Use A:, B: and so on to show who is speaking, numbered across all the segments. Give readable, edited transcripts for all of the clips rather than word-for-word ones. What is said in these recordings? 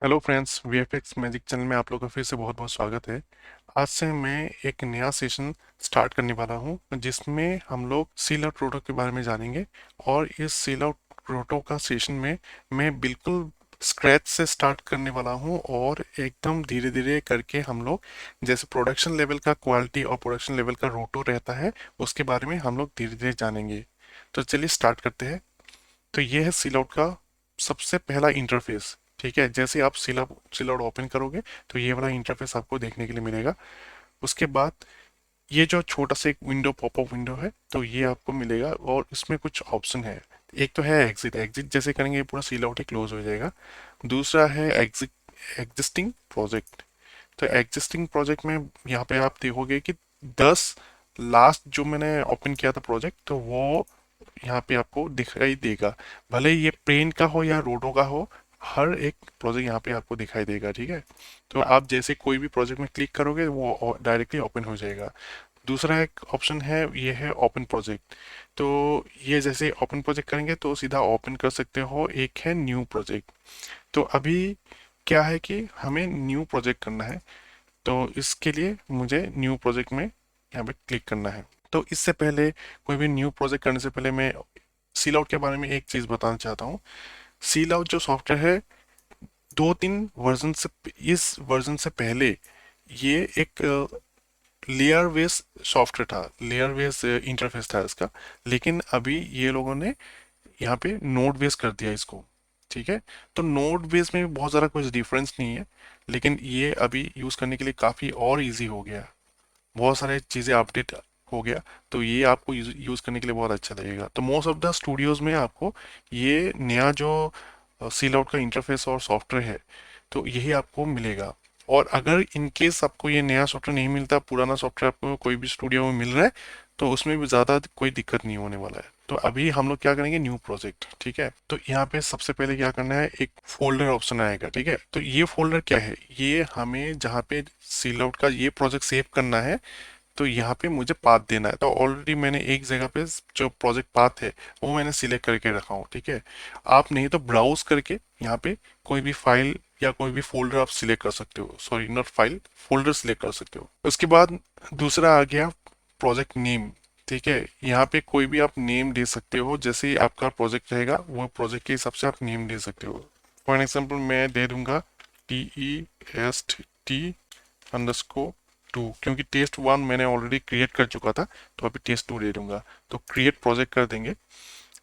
A: Hello friends, VFX magic channel में आप लोगों का फिर से बहुत बहुत स्वागत है। आज से मैं एक नया सेशन स्टार्ट करने वाला हूं जिसमें हम लोग सील आउट प्रोटो के बारे में जानेंगे। और इस सील आउट प्रोटो का सेशन में मैं बिल्कुल स्क्रैच से स्टार्ट करने वाला हूं और एकदम धीरे धीरे करके हम लोग जैसे प्रोडक्शन लेवल का क्वालिटी और प्रोडक्शन लेवल का रोटो रहता है उसके बारे में हम लोग धीरे धीरे जानेंगे। तो चलिए स्टार्ट करते हैं। तो ये है सील आउट का सबसे पहला इंटरफेस। ठीक है, जैसे आप सील आउट ओपन करोगे तो ये वाला इंटरफेस आपको देखने के लिए मिलेगा। उसके बाद ये जो छोटा सा एक विंडो पॉपअप विंडो है तो ये आपको मिलेगा और इसमें कुछ ऑप्शन है। एक तो है एग्जिट, एग्जिट जैसे करेंगे पूरा सील आउट ही क्लोज हो जाएगा। दूसरा है एग्जिट एग्जिस्टिंग प्रोजेक्ट। तो एग्जिस्टिंग प्रोजेक्ट में यहाँ पे आप देखोगे कि 10 लास्ट जो मैंने ओपन किया था प्रोजेक्ट तो वो यहाँ पे आपको दिखाई देगा। भले ही ये पेन का हो या रोडो का हो, हर एक प्रोजेक्ट यहाँ पे आपको दिखाई देगा। ठीक है, तो आप जैसे कोई भी प्रोजेक्ट में क्लिक करोगे वो डायरेक्टली ओपन हो जाएगा। दूसरा एक ऑप्शन है, ये है ओपन प्रोजेक्ट। तो ये जैसे ओपन प्रोजेक्ट करेंगे तो सीधा ओपन कर सकते हो। एक है न्यू प्रोजेक्ट। तो अभी क्या है कि हमें न्यू प्रोजेक्ट करना है, तो इसके लिए मुझे न्यू प्रोजेक्ट में यहाँ पे क्लिक करना है। तो इससे पहले कोई भी न्यू प्रोजेक्ट करने से पहले मैं सील आउट के बारे में एक चीज़ बताना चाहता हूँ। सील आउट जो सॉफ्टवेयर है, 2-3 वर्जन से, इस वर्जन से पहले ये एक लेयर बेस्ड सॉफ्टवेयर था, लेयर बेस्ड इंटरफेस था इसका। लेकिन अभी ये लोगों ने यहाँ पे नोड बेस कर दिया इसको। ठीक है, तो नोड बेस में भी बहुत ज़्यादा कुछ डिफरेंस नहीं है, लेकिन ये अभी यूज़ करने के लिए काफ़ी और इजी हो गया। बहुत सारे चीज़ें अपडेट हो गया, तो ये आपको यूज़ करने के लिए बहुत अच्छा लगेगा। तो मोस्ट ऑफ द स्टूडियोज़ में आपको ये नया जो सील आउट का इंटरफेस और सॉफ्टवेयर है तो यही आपको मिलेगा। और अगर इन केस आपको ये नया सॉफ्टवेयर नहीं मिलता, पुराना सॉफ्टवेयर आपको कोई भी स्टूडियो में मिल रहा है, तो उसमें भी ज़्यादा कोई दिक्कत नहीं होने वाला है। तो अभी हम लोग क्या करेंगे, न्यू प्रोजेक्ट। ठीक है, तो यहाँ पे सबसे पहले क्या करना है, एक फोल्डर ऑप्शन आएगा। ठीक है, तो ये फोल्डर क्या है, ये हमें जहाँ पे सील आउट का ये प्रोजेक्ट सेव करना है तो यहाँ पे मुझे पाथ देना है। तो ऑलरेडी मैंने एक जगह पे जो प्रोजेक्ट पाथ है वो मैंने सिलेक्ट करके रखा हूँ। ठीक है, आप नहीं तो ब्राउज करके यहाँ पे कोई भी फाइल या कोई भी फोल्डर आप सिलेक्ट कर सकते हो, sorry not file, folder select कर सकते हो। उसके बाद दूसरा आ गया प्रोजेक्ट नेम। ठीक है, यहाँ पे कोई भी आप नेम दे सकते हो, जैसे ही आपका प्रोजेक्ट रहेगा वो प्रोजेक्ट के हिसाब से आप नेम दे सकते हो। फॉर एग्जाम्पल मैं दे दूंगा TEST_2, क्योंकि टेस्ट 1 मैंने ऑलरेडी क्रिएट कर चुका था, तो अभी टेस्ट 2 दे दूंगा। तो क्रिएट प्रोजेक्ट कर देंगे।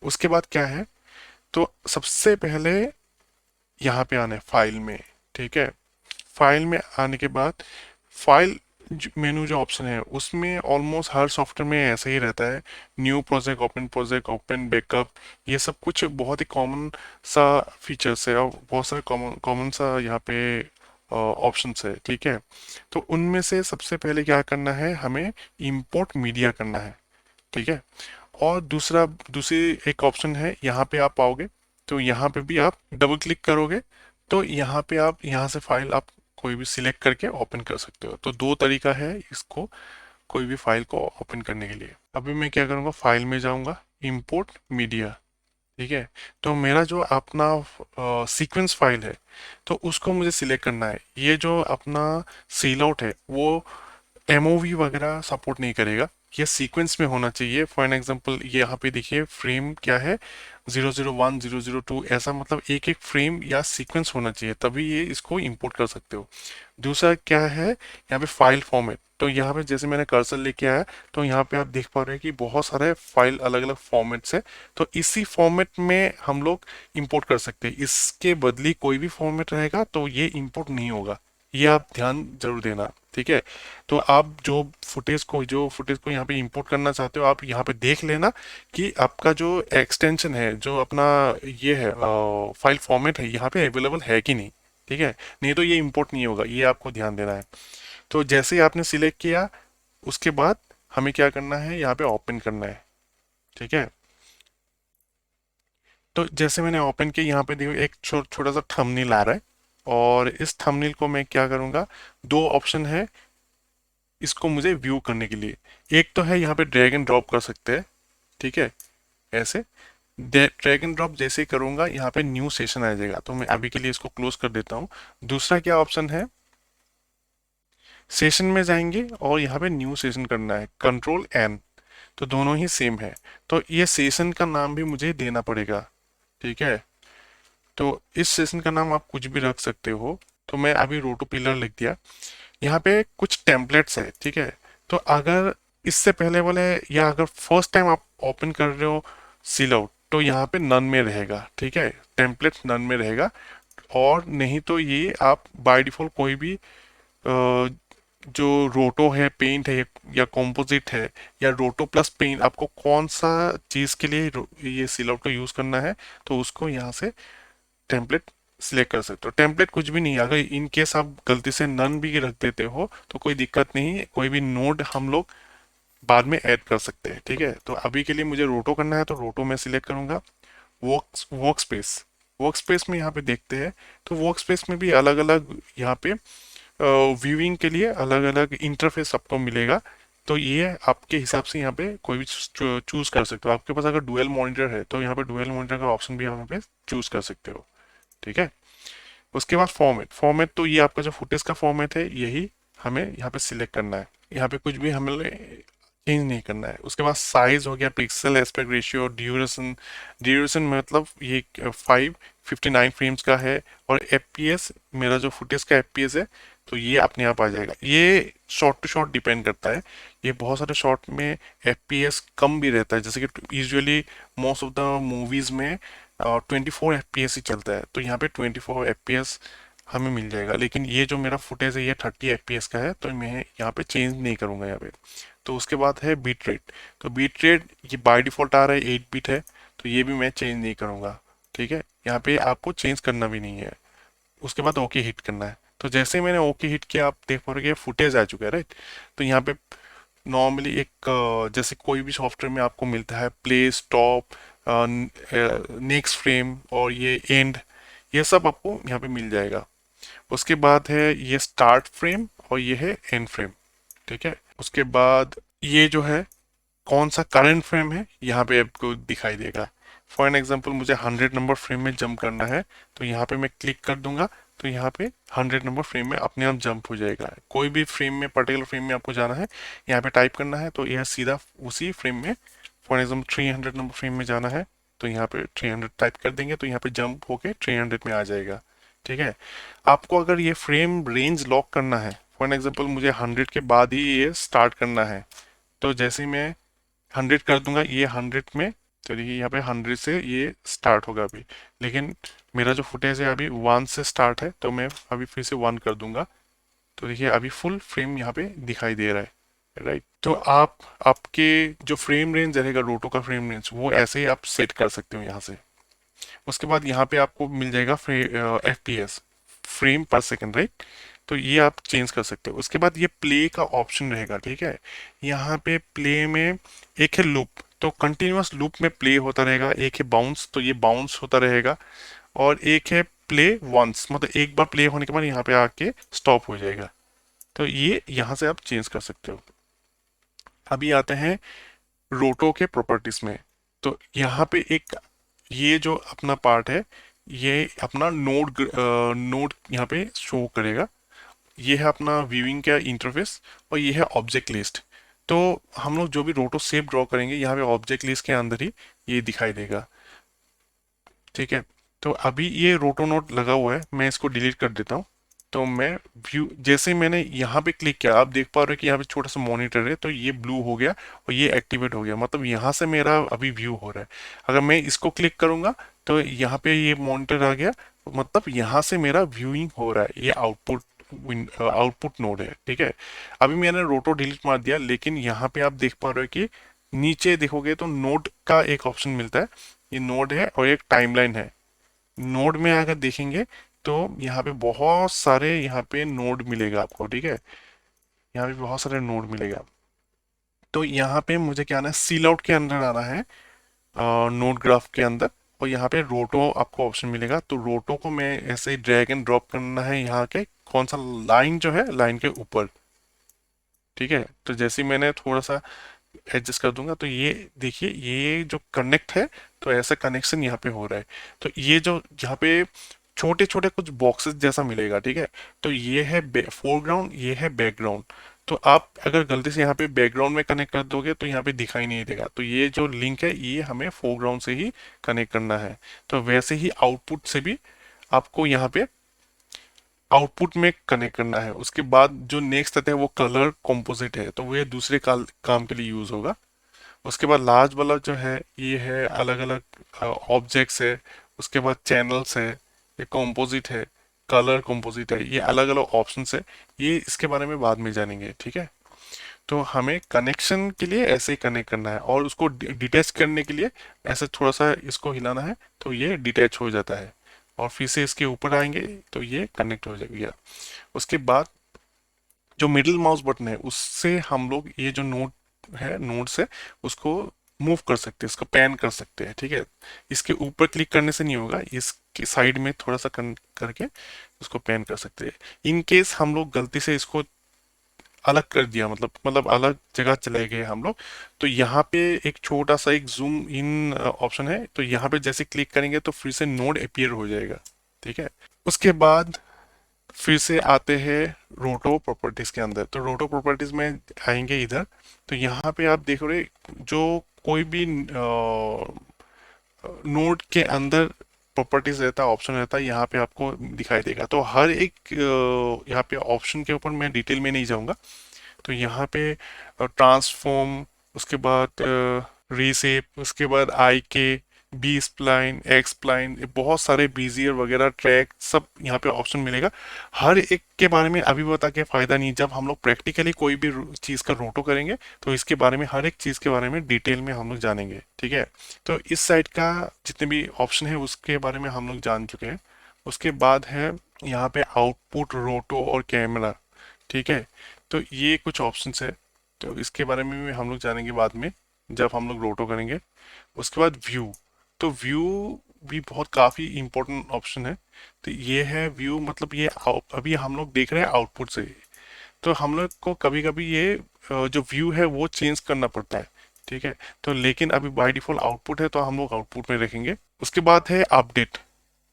A: उसके बाद क्या है, तो सबसे पहले यहाँ पे आना है फाइल में। ठीक है, फाइल में आने के बाद फाइल मेनू जो ऑप्शन है उसमें ऑलमोस्ट हर सॉफ्टवेयर में ऐसा ही रहता है। न्यू प्रोजेक्ट, ओपन बैकअप, ये सब कुछ बहुत ही कॉमन सा फीचर्स है और बहुत सारे कॉमन कॉमन सा यहाँ पे ऑप्शंस है। ठीक है, तो उनमें से सबसे पहले क्या करना है, हमें इंपोर्ट मीडिया करना है। ठीक है, और दूसरी एक ऑप्शन है, यहाँ पे आप पाओगे तो यहाँ पे भी आप डबल क्लिक करोगे तो यहाँ पे आप यहाँ से फाइल आप कोई भी सिलेक्ट करके ओपन कर सकते हो। तो दो तरीका है इसको, कोई भी फाइल को ओपन करने के लिए। अभी मैं क्या करूँगा, फाइल में जाऊँगा, इंपोर्ट मीडिया। ठीक है, तो मेरा जो अपना सीक्वेंस फाइल है तो उसको मुझे सिलेक्ट करना है। ये जो अपना सील आउट है वो एमओवी वगैरह सपोर्ट नहीं करेगा, ये सीक्वेंस में होना चाहिए। फॉर एन एग्जांपल ये यहाँ पे देखिए फ्रेम क्या है, 001 002, ऐसा मतलब एक एक फ्रेम या सीक्वेंस होना चाहिए, तभी ये इसको इंपोर्ट कर सकते हो। दूसरा क्या है, यहाँ पे फाइल फॉर्मेट। तो यहाँ पे जैसे मैंने कर्सर लेके आया तो यहाँ पे आप देख पा रहे हैं कि बहुत सारे फाइल अलग अलग फॉर्मेट्स है। तो इसी फॉर्मेट में हम लोग इंपोर्ट कर सकते हैं। इसके बदली कोई भी फॉर्मेट रहेगा तो ये इंपोर्ट नहीं होगा, ये आप ध्यान जरूर देना। ठीक है, तो आप जो फुटेज को यहाँ पे इंपोर्ट करना चाहते हो आप यहाँ पे देख लेना कि आपका जो एक्सटेंशन है, जो अपना ये है फाइल फॉर्मेट है, यहाँ पे अवेलेबल है कि नहीं। ठीक है, नहीं तो ये इंपोर्ट नहीं होगा, ये आपको ध्यान देना है। तो जैसे ही आपने सिलेक्ट किया उसके बाद हमें क्या करना है, यहाँ पे ओपन करना है। ठीक है, तो जैसे मैंने ओपन किया, यहाँ पे देखो एक छोटा सा थंबनेल आ रहा है। और इस थंबनेल को मैं क्या करूँगा, दो ऑप्शन है इसको मुझे व्यू करने के लिए। एक तो है यहाँ पे ड्रैग एंड ड्रॉप कर सकते हैं। ठीक है, ऐसे। ड्रैग एंड ड्रॉप जैसे ही करूंगा यहाँ पे न्यू सेशन आ जाएगा, तो मैं अभी के लिए इसको क्लोज कर देता हूँ। दूसरा क्या ऑप्शन है, सेशन में जाएंगे और यहाँ पे न्यू सेशन करना है, कंट्रोल एन। तो दोनों ही सेम है, तो ये सेशन का नाम भी मुझे देना पड़ेगा। ठीक है, तो इस सेशन का नाम आप कुछ भी रख सकते हो। तो मैं अभी रोटो पिलर लिख दिया। यहाँ पे कुछ टेम्पलेट्स है, ठीक है। तो अगर इससे पहले वाले, या अगर फर्स्ट टाइम आप ओपन कर रहे हो सील आउट, तो यहाँ पे नन में रहेगा, ठीक है, टेम्पलेट नन में रहेगा। और नहीं तो ये आप बाय डिफॉल्ट कोई भी जो रोटो है, पेंट है, या कॉम्पोजिट है, या रोटो प्लस पेंट, आपको कौन सा चीज़ के लिए ये सील आउट का यूज़ करना है, तो उसको यहाँ से टेम्पलेट सिलेक्ट कर सकते हो। टेम्पलेट कुछ भी नहीं है, अगर इन केस आप गलती से नन भी रख देते हो तो कोई दिक्कत नहीं है, कोई भी नोड हम लोग बाद में ऐड कर सकते हैं। ठीक है, तो अभी के लिए मुझे रोटो करना है, तो रोटो में सिलेक्ट करूंगा। वर्क स्पेस, वर्क स्पेस में यहाँ पे देखते हैं, तो वर्क स्पेस में भी अलग अलग यहाँ पे व्यूइंग के लिए अलग अलग इंटरफेस आपको मिलेगा। तो ये आपके हिसाब से यहाँ पे कोई भी चूज कर सकते हो। आपके पास अगर डुअल मॉनिटर है तो यहाँ पे डुअल मॉनिटर का ऑप्शन भी आप यहाँ पे चूज कर सकते हो। ठीक है, उसके बाद फॉर्मेट, फॉर्मेट तो ये आपका जो फुटेज का फॉर्मेट है यही हमें यहाँ पे सिलेक्ट करना है। यहाँ पे कुछ भी हमें चेंज नहीं करना है। उसके बाद साइज हो गया, pixel aspect ratio, duration, duration मतलब ये 559 फ्रेम्स का है। और एफपीएस, मेरा जो फुटेज का एफपीएस है, तो ये अपने आप आ जाएगा। ये शॉर्ट टू शॉर्ट डिपेंड करता है। ये बहुत सारे शॉर्ट में एफपीएस कम भी रहता है, जैसे कि usually most of the movies में 24 FPS ही चलता है, तो यहाँ पे 24 FPS हमें मिल जाएगा। लेकिन ये जो मेरा फुटेज है ये 30 FPS का है, तो मैं यहाँ पे चेंज नहीं करूँगा यहाँ पे। तो उसके बाद है बीट रेट, तो बीट रेट ये बाय डिफॉल्ट आ रहा है 8 बिट है, तो ये भी मैं चेंज नहीं करूँगा। ठीक है, यहाँ पे आपको चेंज करना भी नहीं है। उसके बाद ओके हिट करना है। तो जैसे ही मैंने ओके हिट किया, आप देख पा रहे हो फुटेज आ चुका है, राइट। तो यहाँ पे नॉर्मली एक जैसे कोई भी सॉफ्टवेयर में आपको मिलता है प्ले, स्टॉप, नेक्स्ट फ्रेम और ये एंड, ये सब आपको यहाँ पे मिल जाएगा। उसके बाद है ये स्टार्ट फ्रेम और ये है एंड फ्रेम। ठीक है, उसके बाद ये जो है कौन सा करंट फ्रेम है यहाँ पे आपको दिखाई देगा। फॉर एन एग्जांपल मुझे 100 नंबर फ्रेम में जंप करना है, तो यहाँ पे मैं क्लिक कर दूंगा, तो यहाँ पे 100 नंबर फ्रेम में अपने आप जंप हो जाएगा। कोई भी फ्रेम में, पर्टिकुलर फ्रेम में आपको जाना है, यहाँ पे टाइप करना है, तो यह सीधा उसी फ्रेम में, फॉर एग्जाम्पल 300 नंबर फ्रेम में जाना है, तो यहाँ पे 300 टाइप कर देंगे, तो यहाँ पे जंप होके 300 में आ जाएगा। ठीक है, आपको अगर ये फ्रेम रेंज लॉक करना है, फॉर एग्जाम्पल मुझे 100 के बाद ही ये स्टार्ट करना है, तो जैसे ही मैं 100 कर दूंगा ये 100 में, तो देखिए यहाँ पे 100 से ये स्टार्ट होगा अभी। लेकिन मेरा जो फुटेज है अभी 1 से स्टार्ट है, तो मैं अभी फिर से 1 कर दूंगा, तो देखिए अभी फुल फ्रेम यहाँ पे दिखाई दे रहा है, राइट। तो आप आपके जो फ्रेम रेंज रहेगा, रोटो का फ्रेम रेंज, वो ऐसे ही आप सेट कर सकते हो यहाँ से। उसके बाद यहाँ पे आपको मिल जाएगा एफपीएस, फ्रेम पर सेकंड, राइट। तो ये आप चेंज कर सकते हो। उसके बाद ये प्ले का ऑप्शन रहेगा, ठीक है। यहाँ पे प्ले में एक है लूप, तो कंटिन्यूअस लूप में प्ले होता रहेगा। एक है बाउंस, तो ये बाउंस होता रहेगा। और एक है प्ले वंस, मतलब एक बार प्ले होने के बाद यहाँ पे आके स्टॉप हो जाएगा। तो ये यहाँ से आप चेंज कर सकते हो। अभी आते हैं रोटो के प्रॉपर्टीज में। तो यहाँ पे एक, ये जो अपना पार्ट है, ये अपना नोड यहाँ पे शो करेगा। ये है अपना व्यूइंग का इंटरफेस, और ये है ऑब्जेक्ट लिस्ट। तो हम लोग जो भी रोटो शेप ड्रॉ करेंगे, यहाँ पे ऑब्जेक्ट लिस्ट के अंदर ही ये दिखाई देगा। ठीक है, तो अभी ये रोटो नोड लगा हुआ है, मैं इसको डिलीट कर देता हूँ। तो मैं व्यू, जैसे ही मैंने यहाँ पे क्लिक किया, आप देख पा रहे हो कि यहाँ पे छोटा सा मॉनिटर है, तो ये ब्लू हो गया और ये एक्टिवेट हो गया, मतलब यहाँ से मेरा अभी व्यू हो रहा है। अगर मैं इसको क्लिक करूंगा तो यहाँ पे ये मॉनिटर आ गया, मतलब यहाँ से मेरा व्यूइंग हो रहा है। ये आउटपुट नोड है, ठीक है। अभी मैंने रोटो डिलीट मार दिया, लेकिन यहाँ पे आप देख पा रहे हो कि नीचे देखोगे तो नोड का एक ऑप्शन मिलता है। ये नोड है और एक टाइमलाइन है। नोड में अगर देखेंगे तो यहाँ पे बहुत सारे यहाँ पे नोड मिलेगा आपको, ठीक है। यहाँ पे बहुत सारे नोड मिलेगा। तो यहाँ पे मुझे क्या आना है, सील आउट के अंदर आना है, नोड ग्राफ के अंदर। और यहाँ पे रोटो आपको ऑप्शन मिलेगा, तो रोटो को मैं ऐसे ही ड्रैग एंड ड्रॉप करना है यहाँ के कौन सा लाइन जो है, लाइन के ऊपर। ठीक है, तो जैसे ही मैंने थोड़ा सा एडजस्ट कर दूंगा तो ये देखिए ये जो कनेक्ट है, तो ऐसा कनेक्शन यहाँ पे हो रहा है। तो ये जो यहाँ पे छोटे छोटे कुछ बॉक्सेस जैसा मिलेगा, ठीक है। तो ये है फोरग्राउंड, ये है बैकग्राउंड। तो आप अगर गलती से यहाँ पे बैकग्राउंड में कनेक्ट कर दोगे तो यहाँ पे दिखाई नहीं देगा। तो ये जो लिंक है ये हमें फोरग्राउंड से ही कनेक्ट करना है। तो वैसे ही आउटपुट से भी आपको यहाँ पे आउटपुट में कनेक्ट करना है। उसके बाद जो नेक्स्ट आता है वो कलर कंपोजिट है, तो वो ये दूसरे काम के लिए यूज होगा। उसके बाद लार्ज वाला जो है ये है अलग अलग ऑब्जेक्ट्स है। उसके बाद चैनल्स है, ये कंपोजिट है, कलर कंपोजिट है, ये अलग अलग ऑप्शंस है। ये इसके बारे में बाद में जानेंगे, ठीक है। तो हमें कनेक्शन के लिए ऐसे ही कनेक्ट करना है, और उसको डिटैच करने के लिए ऐसे थोड़ा सा इसको हिलाना है तो ये डिटैच हो जाता है। और फिर से इसके ऊपर आएंगे तो ये कनेक्ट हो जाएगा। उसके बाद जो मिडिल माउस बटन है उससे हम लोग ये जो नोट है, नोट से उसको मूव कर सकते हैं, इसको पैन कर सकते हैं, ठीक है। इसके ऊपर क्लिक करने से नहीं होगा, इसके साइड में थोड़ा सा करके उसको पैन कर सकते हैं। इन केस हम लोग गलती से इसको अलग कर दिया, मतलब अलग जगह चले गए हम लोग, तो यहाँ पे एक छोटा सा एक जूम इन ऑप्शन है, तो यहाँ पे जैसे क्लिक करेंगे तो फिर से नोड अपीयर हो जाएगा, ठीक है। उसके बाद फिर से आते हैं रोटो प्रॉपर्टीज के अंदर। तो रोटो प्रॉपर्टीज में आएंगे इधर, तो यहाँ पे आप देख रहे जो कोई भी नोड के अंदर प्रॉपर्टीज रहता है, ऑप्शन रहता है, यहाँ पे आपको दिखाई देगा। तो हर एक यहाँ पे ऑप्शन के ऊपर मैं डिटेल में नहीं जाऊँगा। तो यहाँ पे ट्रांसफॉर्म, उसके बाद रीसेप, उसके बाद आई के, बी स्प्लाइन, एक्स स्प्लाइन, बहुत सारे बीजियर वगैरह ट्रैक सब यहाँ पे ऑप्शन मिलेगा। हर एक के बारे में अभी बता के फायदा नहीं, जब हम लोग प्रैक्टिकली कोई भी चीज़ का रोटो करेंगे तो इसके बारे में हर एक चीज़ के बारे में डिटेल में हम लोग जानेंगे, ठीक है। तो इस साइड का जितने भी ऑप्शन है उसके बारे में हम लोग जान चुके हैं। उसके बाद है यहाँ पे आउटपुट, रोटो और कैमरा, ठीक है। तो ये कुछ ऑप्शंस है, तो इसके बारे में भी हम लोग जानेंगे बाद में जब हम लोग रोटो करेंगे। उसके बाद व्यू, तो व्यू भी बहुत काफ़ी इंपॉर्टेंट ऑप्शन है। तो ये है व्यू, मतलब ये अभी हम लोग देख रहे हैं आउटपुट से, तो हम लोग को कभी कभी ये जो व्यू है वो चेंज करना पड़ता है, ठीक है। तो लेकिन अभी बाय डिफॉल्ट आउटपुट है तो हम लोग आउटपुट में रखेंगे। उसके बाद है अपडेट।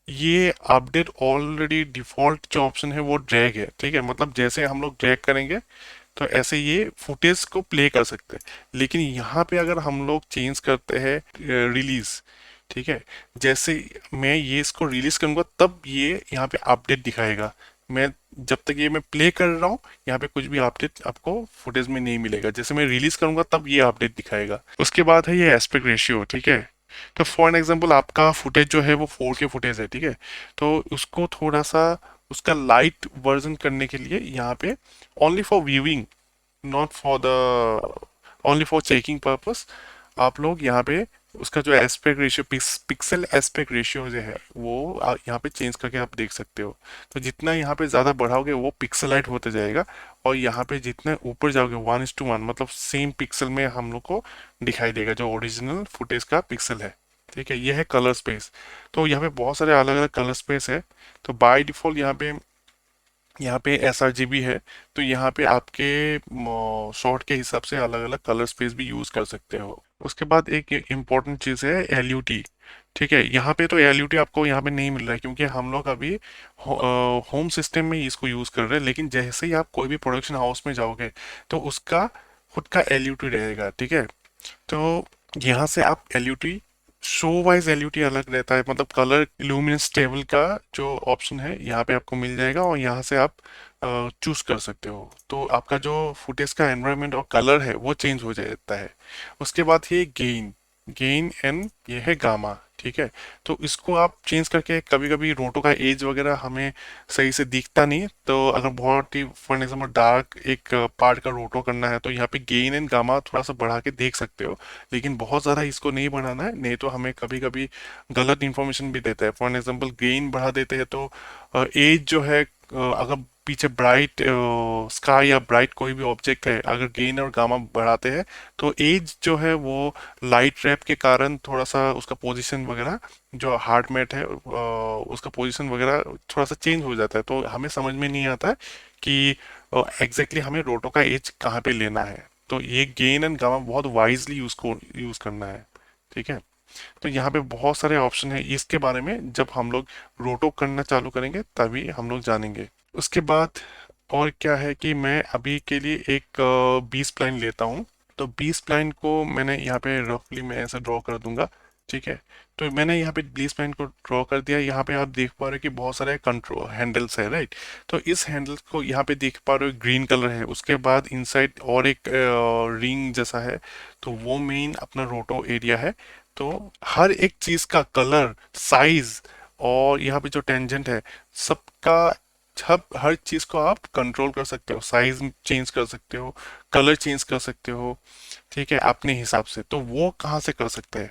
A: ये अपडेट ऑलरेडी डिफॉल्ट जो ऑप्शन है वो ड्रैग है, ठीक है। मतलब जैसे हम लोग ड्रैग करेंगे तो ऐसे ये फुटेज को प्ले कर सकते हैं। लेकिन यहाँ पे अगर हम लोग चेंज करते हैं रिलीज, ठीक है, जैसे मैं ये इसको रिलीज करूंगा तब ये यहाँ पे अपडेट दिखाएगा। मैं जब तक ये मैं प्ले कर रहा हूँ यहाँ पे कुछ भी अपडेट आपको फुटेज में नहीं मिलेगा। जैसे मैं रिलीज करूंगा तब ये अपडेट दिखाएगा। उसके बाद है ये एस्पेक्ट रेशियो, ठीक है। तो फॉर एन एग्जाम्पल आपका फुटेज जो है वो 4K फुटेज है, ठीक है। तो उसको थोड़ा सा उसका लाइट वर्जन करने के लिए यहाँ पे only for viewing, not for the only for checking purpose, आप लोग यहाँ पे उसका जो aspect ratio, pixel aspect ratio जो है वो यहाँ पे चेंज करके आप देख सकते हो। तो जितना यहाँ पे ज़्यादा बढ़ाओगे वो पिक्सलाइट होते जाएगा, और यहाँ पे जितने ऊपर जाओगे 1:1, मतलब सेम पिक्सल में हम लोग को दिखाई देगा जो ओरिजिनल फुटेज का पिक्सल है, ठीक है। ये है कलर स्पेस। तो यहाँ पे बहुत सारे अलग अलग कलर स्पेस है। तो बाय डिफॉल्ट यहाँ पे sRGB है, तो यहाँ पे आपके शॉट के हिसाब से अलग अलग कलर स्पेस भी यूज कर सकते हो। उसके बाद एक इम्पोर्टेंट चीज़ है LUT, ठीक है। यहाँ पे तो LUT आपको यहाँ पे नहीं मिल रहा है क्योंकि हम लोग अभी होम सिस्टम में इसको यूज कर रहे हैं। लेकिन जैसे ही आप कोई भी प्रोडक्शन हाउस में जाओगे तो उसका खुद का LUT रहेगा, ठीक है। तो यहाँ से आप LUT, शो वाइज LUT अलग रहता है, मतलब कलर इल्यूमिनेंस टेबल का जो ऑप्शन है यहाँ पे आपको मिल जाएगा, और यहाँ से आप चूज कर सकते हो। तो आपका जो फुटेज का एनवायरनमेंट और कलर है वो चेंज हो जाता है। उसके बाद ये गेन, एंड ये है गामा, ठीक है। तो इसको आप चेंज करके, कभी कभी रोटो का एज वगैरह हमें सही से दिखता नहीं, तो अगर बहुत ही फॉर एग्जाम्पल डार्क एक पार्ट का रोटो करना है तो यहाँ पे गेन एंड गामा थोड़ा सा बढ़ा के देख सकते हो। लेकिन बहुत ज़्यादा इसको नहीं बढ़ाना है, नहीं तो हमें कभी कभी गलत इन्फॉर्मेशन भी देता है। फॉर एग्जाम्पल गेन बढ़ा देते हैं तो एज जो है, अगर पीछे ब्राइट स्काई या ब्राइट कोई भी ऑब्जेक्ट है, अगर गेन और गामा बढ़ाते हैं तो एज जो है वो लाइट रैप के कारण थोड़ा सा उसका पोजीशन वगैरह, जो हार्ड मैट है उसका पोजीशन वगैरह थोड़ा सा चेंज हो जाता है। तो हमें समझ में नहीं आता है कि एग्जैक्टली हमें रोटो का एज कहाँ पे लेना है। तो ये गेन एंड गामा बहुत वाइजली यूज करना है। ठीक है, तो यहाँ पे बहुत सारे ऑप्शन है, इसके बारे में जब हम लोग रोटो करना चालू करेंगे तभी हम लोग जानेंगे। उसके बाद और क्या है कि मैं अभी के लिए एक 20 लाइन लेता हूँ। तो 20 लाइन को मैंने यहाँ पे रफली मैं ऐसे ड्रॉ कर दूंगा। ठीक है, तो मैंने यहाँ पे 20 लाइन को ड्रॉ कर दिया। यहाँ पे आप देख पा रहे हो कि बहुत सारे कंट्रोल हैंडल्स है, राइट। तो इस हैंडल को यहाँ पे देख पा रहे हो ग्रीन कलर है, उसके बाद इनसाइड और एक रिंग जैसा है, तो वो मेन अपना रोटो एरिया है। तो हर एक चीज का कलर, साइज और यहाँ पे जो टेंजेंट है, सबका सब हर चीज को आप कंट्रोल कर सकते हो, साइज चेंज कर सकते हो, कलर चेंज कर सकते हो। ठीक है, अपने हिसाब से। तो वो कहाँ से कर सकते हैं?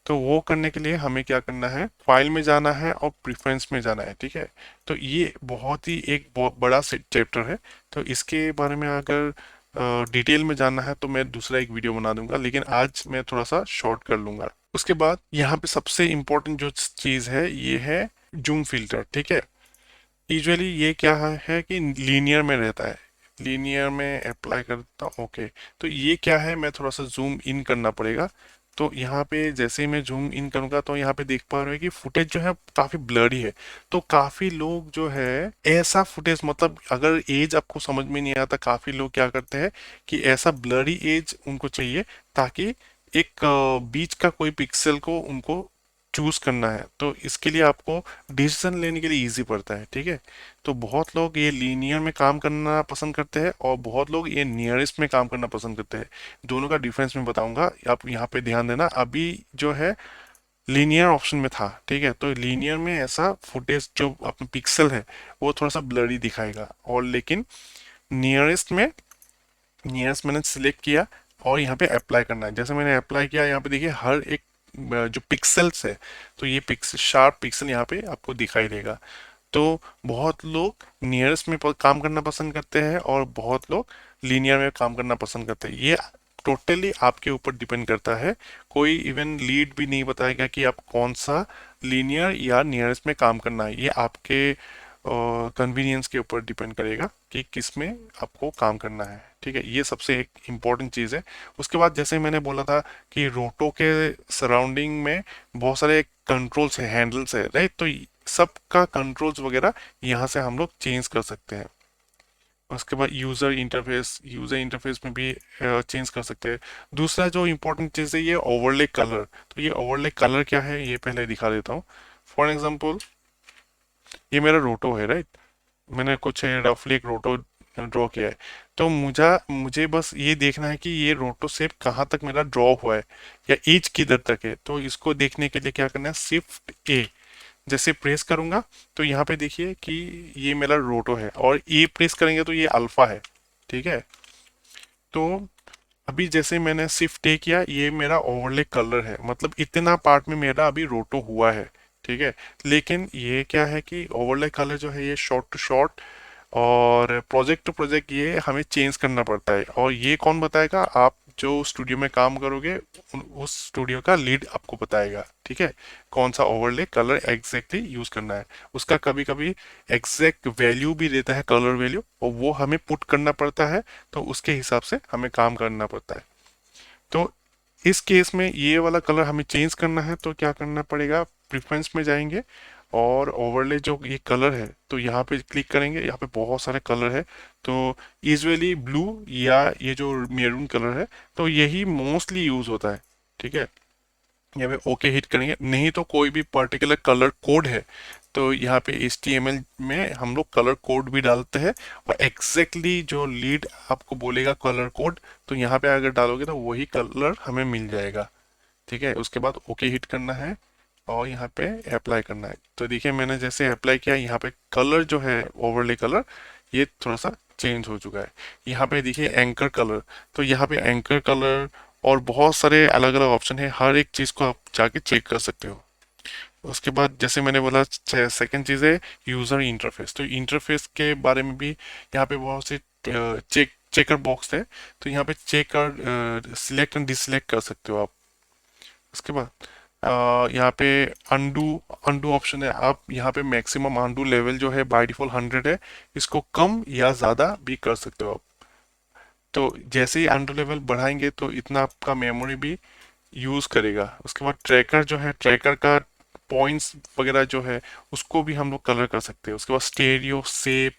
A: तो वो करने के लिए हमें क्या करना है, फाइल में जाना है और प्रेफरेंस में जाना है। ठीक है, तो ये बहुत ही एक बहुत बड़ा चैप्टर है। तो इसके बारे में अगर डिटेल में जानना है तो मैं दूसरा एक वीडियो बना दूंगा, लेकिन आज मैं थोड़ा सा शॉर्ट कर लूंगा। उसके बाद यहाँ पे सबसे इम्पोर्टेंट जो चीज़ है ये है जूम फिल्टर। ठीक है, यूजुअली ये क्या है कि लीनियर में रहता है, लीनियर में अप्लाई करता हूँ। ओके, तो ये क्या है, मैं थोड़ा सा जूम इन करना पड़ेगा। तो यहाँ पे जैसे ही मैं जूम इन करूंगा तो यहाँ पे देख पा रहे हो कि फुटेज जो है काफी ब्लरी है। तो काफी लोग जो है ऐसा फुटेज, मतलब अगर एज आपको समझ में नहीं आता, काफी लोग क्या करते हैं कि ऐसा ब्लरी एज उनको चाहिए, ताकि एक बीच का कोई पिक्सल को उनको चूज करना है। तो इसके लिए आपको डिसीजन लेने के लिए इजी पड़ता है। ठीक है, तो बहुत लोग ये लीनियर में काम करना पसंद करते हैं और बहुत लोग ये नियरेस्ट में काम करना पसंद करते हैं। दोनों का डिफरेंस मैं बताऊंगा, आप यहाँ पे ध्यान देना। अभी जो है लीनियर ऑप्शन में था, ठीक है, तो लीनियर में ऐसा फुटेज जो अपना पिक्सल है वो थोड़ा सा ब्लरी दिखाएगा। और लेकिन नियरेस्ट में, नियरेस्ट मैंने सिलेक्ट किया और यहाँ पे अप्लाई करना है। जैसे मैंने अप्लाई किया, यहाँ पे देखिए हर एक जो पिक्सल्स है, तो ये पिक्सल, शार्प पिक्सल यहाँ पे आपको दिखाई देगा। तो बहुत लोग नियरेस्ट में काम करना पसंद करते हैं और बहुत लोग लीनियर में काम करना पसंद करते हैं। ये टोटली आपके ऊपर डिपेंड करता है। कोई इवन लीड भी नहीं बताएगा कि आप कौन सा लीनियर या नियरेस्ट में काम करना है। ये आपके कन्वीनियंस के ऊपर डिपेंड करेगा कि किस में आपको काम करना है। ठीक है, ये सबसे एक इम्पॉर्टेंट चीज़ है। उसके बाद जैसे मैंने बोला था कि रोटो के सराउंडिंग में बहुत सारे कंट्रोल्स है, हैंडल्स है, राइट। तो सबका कंट्रोल्स वगैरह यहाँ से हम लोग चेंज कर सकते हैं। उसके बाद यूज़र इंटरफेस में भी चेंज कर सकते हैं। दूसरा जो इम्पोर्टेंट चीज़ है ये ओवरले कलर। तो ये ओवरले कलर क्या है ये पहले दिखा देता हूँ। फॉर एग्जांपल ये मेरा रोटो है, राइट। मैंने कुछ रफली एक रोटो ड्रॉ किया है। तो मुझे बस ये देखना है कि ये रोटो शेप कहाँ तक मेरा ड्रॉ हुआ है या एज किधर तक है। तो इसको देखने के लिए क्या करना है, शिफ्ट ए जैसे प्रेस करूंगा तो यहाँ पे देखिए कि ये मेरा रोटो है, और ए प्रेस करेंगे तो ये अल्फा है। ठीक है, तो अभी जैसे मैंने शिफ्ट ए किया, ये मेरा ओवरले कलर है, मतलब इतना पार्ट में मेरा अभी रोटो हुआ है। ठीक है, लेकिन ये क्या है कि ओवरले कलर जो है ये शॉर्ट टू शॉर्ट और प्रोजेक्ट टू प्रोजेक्ट ये हमें चेंज करना पड़ता है। और ये कौन बताएगा, आप जो स्टूडियो में काम करोगे उस स्टूडियो का लीड आपको बताएगा। ठीक है, कौन सा ओवरले कलर एग्जैक्टली यूज करना है। उसका कभी कभी एग्जैक्ट वैल्यू भी देता है, कलर वैल्यू, और वो हमें पुट करना पड़ता है। तो उसके हिसाब से हमें काम करना पड़ता है। तो इस केस में ये वाला कलर हमें चेंज करना है, तो क्या करना पड़ेगा, प्रिफरेंस में जाएंगे और ओवरले जो ये कलर है तो यहाँ पे क्लिक करेंगे। यहाँ पे बहुत सारे कलर है, तो यूजुअली ब्लू या ये जो मेरून कलर है तो यही मोस्टली यूज होता है। ठीक है, यहाँ पे ओके हिट करेंगे। नहीं तो कोई भी पर्टिकुलर कलर कोड है तो यहाँ पे HTML में हम लोग कलर कोड भी डालते हैं, और एग्जैक्टली जो लीड आपको बोलेगा कलर कोड, तो यहाँ पे अगर डालोगे तो वही कलर हमें मिल जाएगा। ठीक है, उसके बाद ओके हिट करना है और यहाँ पे अप्लाई करना है। तो देखिए मैंने जैसे अप्लाई किया, यहाँ पे कलर जो है ओवरले कलर ये थोड़ा सा चेंज हो चुका है। यहाँ पे देखिए एंकर कलर, तो यहाँ पे एंकर कलर और बहुत सारे अलग अलग ऑप्शन है, हर एक चीज़ को आप जाके चेक कर सकते हो। उसके बाद जैसे मैंने बोला, सेकंड चीज़ है यूज़र इंटरफेस। तो इंटरफेस के बारे में भी यहाँ पे बहुत से चेकर बॉक्स है, तो यहाँ पे चेक कर सिलेक्ट एंड डिसलेक्ट कर सकते हो आप। उसके बाद यहाँ पे अंडू अंडू ऑप्शन है। आप यहाँ पे मैक्सिमम अंडू लेवल जो है बाय डिफॉल्ट 100 है, इसको कम या ज़्यादा भी कर सकते हो आप। तो जैसे ही एंड्रॉइड लेवल बढ़ाएंगे तो इतना आपका मेमोरी भी यूज़ करेगा। उसके बाद ट्रैकर जो है, ट्रैकर का पॉइंट्स वगैरह जो है उसको भी हम लोग कलर कर सकते हैं। उसके बाद स्टेरियो, सेप,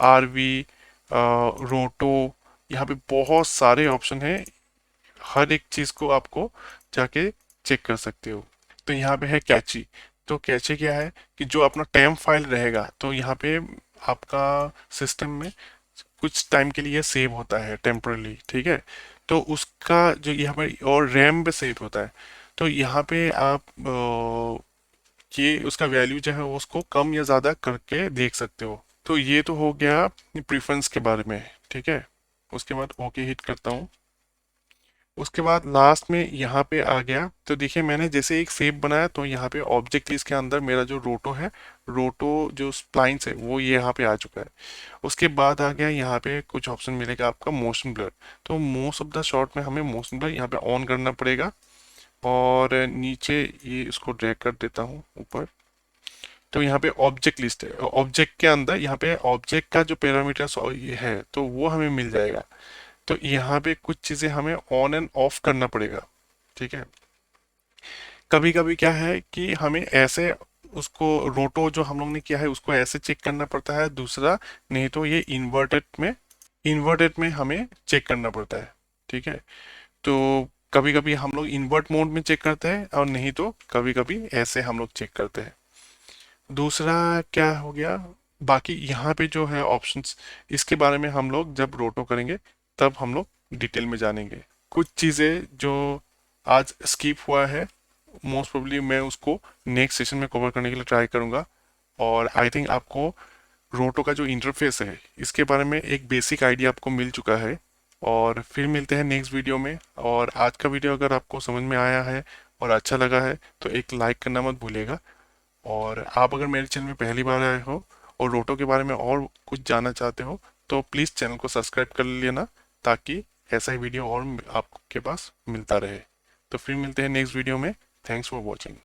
A: आरवी, रोटो, यहाँ पे बहुत सारे ऑप्शन हैं। हर एक चीज़ को आपको जाके चेक कर सकते हो। तो यहाँ पे है कैची। तो कैची क्या है कि जो अपना टेम्प फाइल रहेगा तो यहाँ पे आपका सिस्टम में कुछ टाइम के लिए सेव होता है टेम्परली, ठीक है। तो उसका जो यहाँ पर और रैम पे सेव होता है। तो यहाँ पे आप ये उसका वैल्यू जो है वो उसको कम या ज़्यादा करके देख सकते हो। तो ये तो हो गया प्रीफरेंस के बारे में, ठीक है। उसके बाद ओके हिट करता हूँ। उसके बाद लास्ट में यहाँ पे आ गया। तो देखिए मैंने जैसे एक शेप बनाया तो यहाँ पे ऑब्जेक्ट इसके अंदर मेरा जो रोटो है, रोटो जो स्प्लाइंस है वो ये यहाँ पे आ चुका है। उसके बाद आ गया यहाँ पे कुछ ऑप्शन मिलेगा आपका मोशन ब्लर। तो मोस्ट ऑफ द शॉट में हमें मोशन ब्लर यहाँ पे ऑन करना पड़ेगा और नीचे ये इसको ड्रैग कर देता हूँ ऊपर। तो यहाँ पे ऑब्जेक्ट लिस्ट है, ऑब्जेक्ट के अंदर यहाँ पे ऑब्जेक्ट का जो पैरामीटर्स ये है तो वो हमें मिल जाएगा। तो यहाँ पे कुछ चीज़ें हमें ऑन एंड ऑफ करना पड़ेगा, ठीक है। कभी कभी क्या है कि हमें ऐसे उसको रोटो जो हम लोग ने किया है उसको ऐसे चेक करना पड़ता है, दूसरा नहीं तो ये इन्वर्टेड में हमें चेक करना पड़ता है, ठीक है। तो कभी कभी हम लोग इन्वर्ट मोड में चेक करते हैं और नहीं तो कभी कभी ऐसे हम लोग चेक करते हैं। दूसरा क्या हो गया, बाकी यहाँ पे जो है ऑप्शंस, इसके बारे में हम लोग जब रोटो करेंगे तब हम लोग डिटेल में जानेंगे। कुछ चीज़ें जो आज स्किप हुआ है मोस्ट प्रोबेबली मैं उसको नेक्स्ट सेशन में कवर करने के लिए ट्राई करूँगा। और आई थिंक आपको रोटो का जो इंटरफेस है इसके बारे में एक बेसिक आइडिया आपको मिल चुका है। और फिर मिलते हैं नेक्स्ट वीडियो में। और आज का वीडियो अगर आपको समझ में आया है और अच्छा लगा है तो एक लाइक करना मत भूलिएगा। और आप अगर मेरे चैनल में पहली बार आए हो और रोटो के बारे में और कुछ जानना चाहते हो तो प्लीज़ चैनल को सब्सक्राइब कर लेना, ताकि ऐसा ही वीडियो और आपके पास मिलता रहे। तो फिर मिलते हैं नेक्स्ट वीडियो में। Thanks for watching.